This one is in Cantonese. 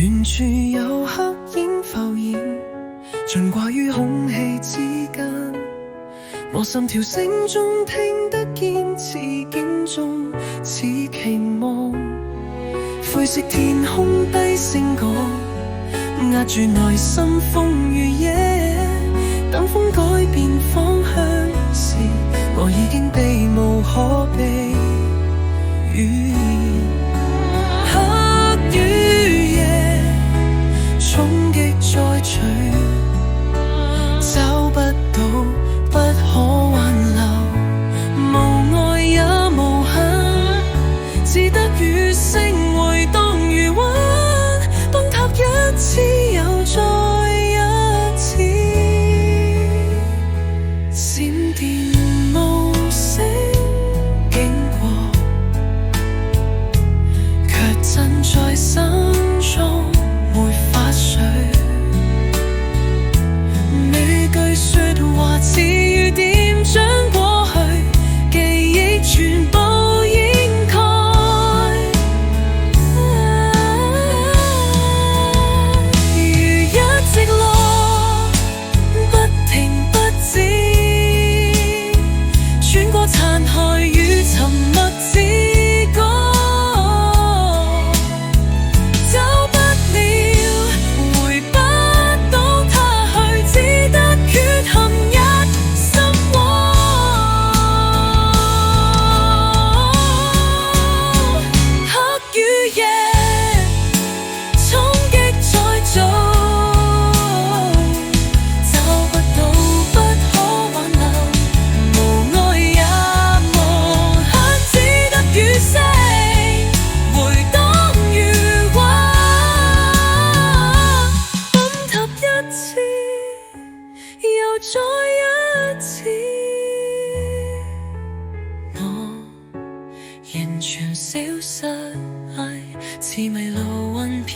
遠處有黑影浮現，盡掛於空氣之間。我心跳聲中聽得見，似警鐘，似期望。灰色天空低聲講，壓住內心風雨夜。等風改變方向時，我已經避無可避。語言黑與夜，衝擊再隨，找不到不可挽留，無愛也無憾，只得雨聲回蕩如雲，崩塌一次又再一次，閃電無聲經過，卻震在心中沒法睡。每句說話似雨點將過去記憶全部掩蓋，如一直落不停不止，穿過殘骸與沉默之歌，找不了回不到他去，只得缺陷一心窩。黑與夜，衝擊再做，找不到不可挽留，無愛也無限，只得雨聲回蕩如雲，崩塌一次又再一次，我完全消失，似迷路雲飄。